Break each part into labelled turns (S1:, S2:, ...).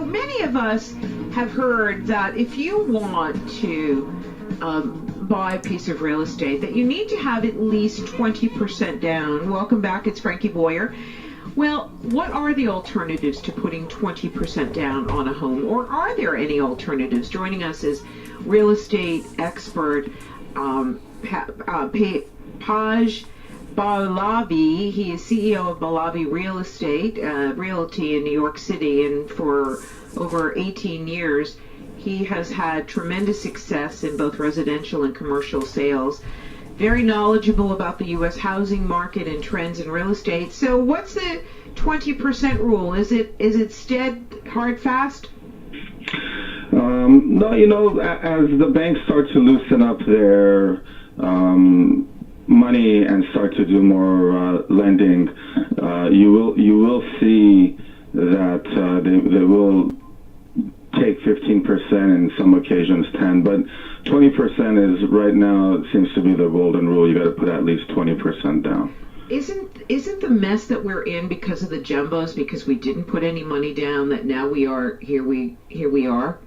S1: So many of us have heard that if you want to buy a piece of real estate, that you need to have at least 20% down. Welcome back, it's Frankie Boyer. Well, what are the alternatives to putting 20% down on a home, or are there any alternatives? Joining us is real estate expert Paj Barlavi. He is CEO of Barlavi Real Estate, Realty in New York City, and for over 18 years he has had tremendous success in both residential and commercial sales. Very knowledgeable about the U.S. housing market and trends in real estate. So what's the 20% rule? Is it stead, hard, fast?
S2: No, as the banks start to loosen up their money and start to do more lending, you will see that they will take 15%, in some occasions 10%, but 20% is right now seems to be the golden rule. You got to put at least 20% down.
S1: Isn't the mess that we're in because of the jumbos, because we didn't put any money down, that now we are here we are?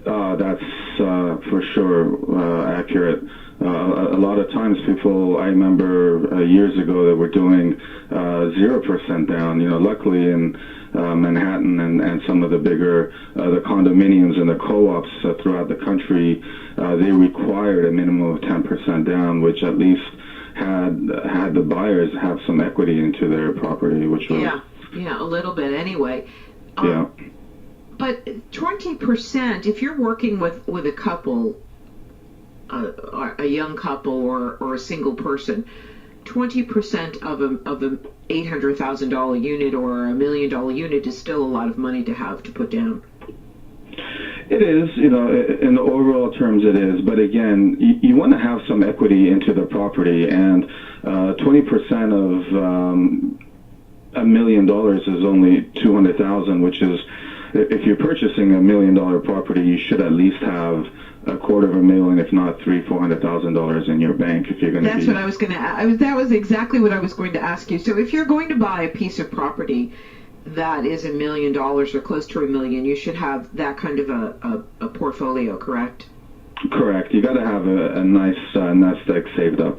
S2: That's for sure accurate. A lot of times people, I remember years ago, that were doing 0% down. Luckily in Manhattan and some of the bigger the condominiums and the co-ops throughout the country, they required a minimum of 10% down, which at least had the buyers have some equity into their property, which was
S1: a little bit anyway.
S2: Yeah.
S1: But 20%, if you're working with a couple, a young couple or a single person, 20% of a $800,000 unit or a $1 million unit is still a lot of money to have to put down.
S2: It is, in the overall terms it is, but again, you want to have some equity into the property, and 20% of $1 million is only $200,000, which is, if you're purchasing $1 million property, you should at least have $250,000, if not $300,000-$400,000 in your bank if you're going to.
S1: That's what I was going to. That was exactly what I was going to ask you. So if you're going to buy a piece of property that is $1 million or close to $1 million, you should have that kind of a portfolio, correct?
S2: Correct. You got to have a nice nest egg saved up.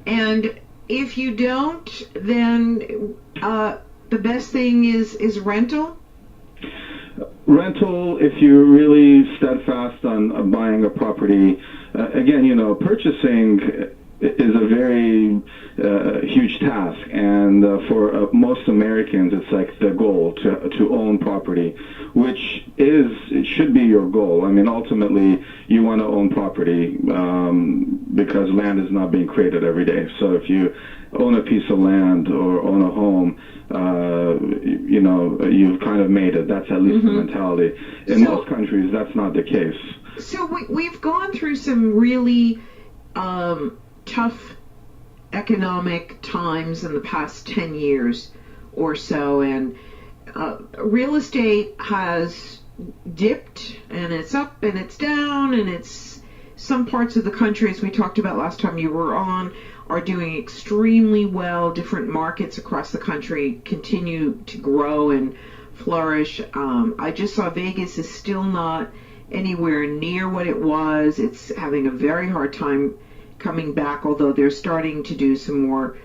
S1: And if you don't, then the best thing is rental.
S2: Rental, if you're really steadfast on buying a property, again, purchasing is a very huge task, and for most Americans, it's like the goal to own property, which it should be your goal. I mean, ultimately, you want to own property because land is not being created every day. So if you own a piece of land or own a home, you've kind of made it. That's at least the mentality. In most countries, that's not the case.
S1: So we've gone through some really tough economic times in the past 10 years or so, and real estate has dipped, and it's up and it's down, and it's some parts of the country, as we talked about last time you were on, are doing extremely well. Different markets across the country continue to grow and flourish. I just saw Vegas is still not anywhere near what it was. It's having a very hard time coming back, although they're starting to do some more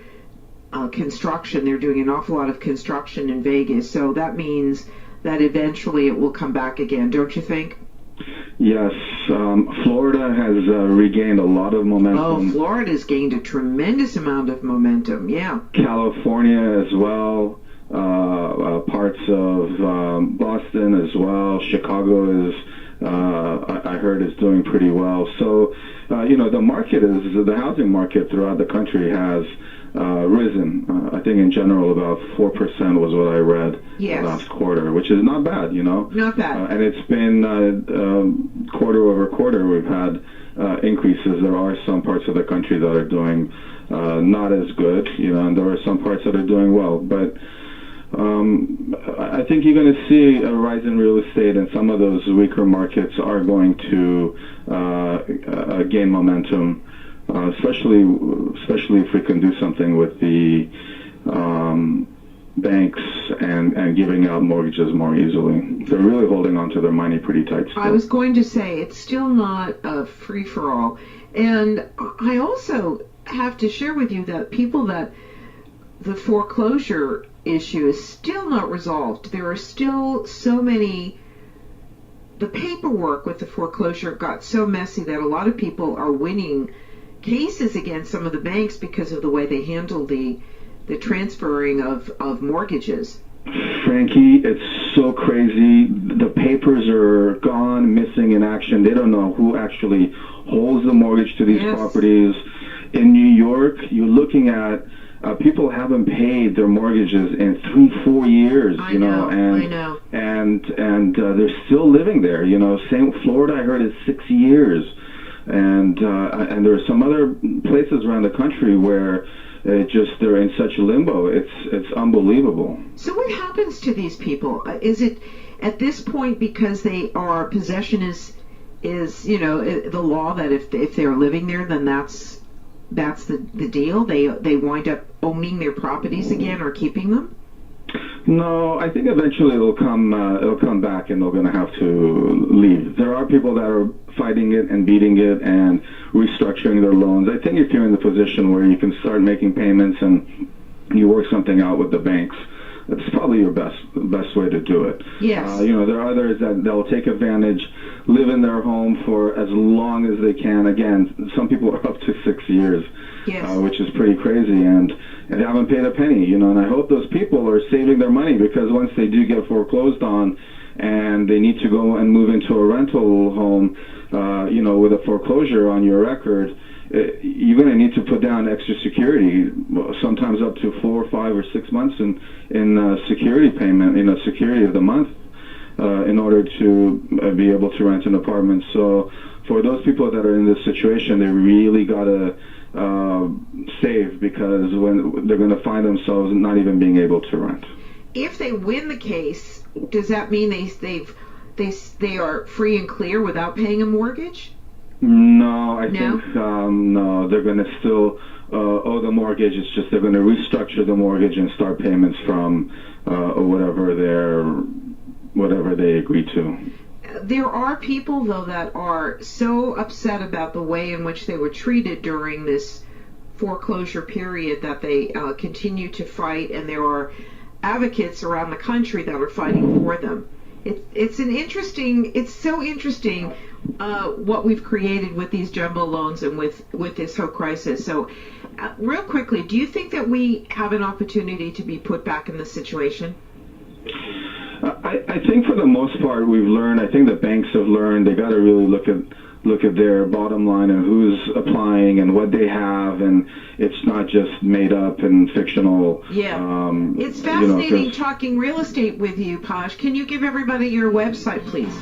S1: construction. They're doing an awful lot of construction in Vegas, so that means that eventually it will come back again, don't you think?
S2: Yes. Florida has regained a lot of momentum.
S1: Oh, Florida's gained a tremendous amount of momentum, yeah.
S2: California as well, parts of Boston as well. Chicago is, I heard, is doing pretty well. So, the housing market throughout the country has risen. I think in general about 4% was what I read last quarter, which is not bad,
S1: Not bad.
S2: And it's been quarter over quarter we've had increases. There are some parts of the country that are doing not as good, and there are some parts that are doing well. But I think you're going to see a rise in real estate, and some of those weaker markets are going to gain momentum. Especially if we can do something with the banks and giving out mortgages more easily. They're really holding on to their money pretty tight still.
S1: I was going to say, it's still not a free-for-all. And I also have to share with you that the foreclosure issue is still not resolved. There are still so many. The paperwork with the foreclosure got so messy that a lot of people are winning cases against some of the banks because of the way they handle the transferring of mortgages.
S2: Frankie, it's so crazy. The papers are gone, missing in action. They don't know who actually holds the mortgage to these properties. In New York, you're looking at people haven't paid their mortgages in 3-4 years.
S1: I know.
S2: And they're still living there. Same Florida, I heard, is 6 years, and there are some other places around the country where they're in such limbo. It's unbelievable.
S1: So what happens to these people? Is it at this point because possession is the law that if they're living there, then that's the deal? They wind up owning their properties again or keeping them?
S2: No, I think eventually it'll come back and they're going to have to leave. There are people that are fighting it and beating it and restructuring their loans. I think if you're in the position where you can start making payments and you work something out with the banks, it's probably your best way to do it.
S1: Yes.
S2: There are others that they'll take advantage, live in their home for as long as they can. Again, some people are up to 6 years, which is pretty crazy, and they haven't paid a penny. And I hope those people are saving their money, because once they do get foreclosed on and they need to go and move into a rental home, with a foreclosure on your record, you're going to need to put down extra security, sometimes up to 4, 5, or 6 months in security payment, security of the month, in order to be able to rent an apartment. So for those people that are in this situation, they really got to save, because when they're going to find themselves not even being able to rent.
S1: If they win the case, does that mean they are free and clear without paying a mortgage?
S2: No, I think no. They're going to still owe the mortgage. It's just they're going to restructure the mortgage and start payments from whatever they agree to.
S1: There are people, though, that are so upset about the way in which they were treated during this foreclosure period that they continue to fight, and there are advocates around the country that are fighting for them. It's so interesting what we've created with these jumbo loans and with this whole crisis. So real quickly, do you think that we have an opportunity to be put back in this situation?
S2: I think for the most part we've learned. I think the banks have learned. They got to really look at their bottom line and who's applying and what they have, and it's not just made up and fictional.
S1: Yeah, it's fascinating talking real estate with you, Paj. Can you give everybody your website, please?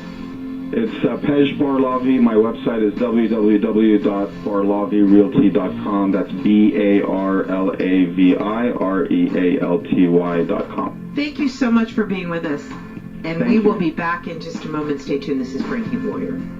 S2: It's Pej Barlavi. My website is www.barlavirealty.com. That's BARLAVIREALTY.com.
S1: Thank you so much for being with us. And we will be back in just a moment. Stay tuned. This is Frankie Boyer.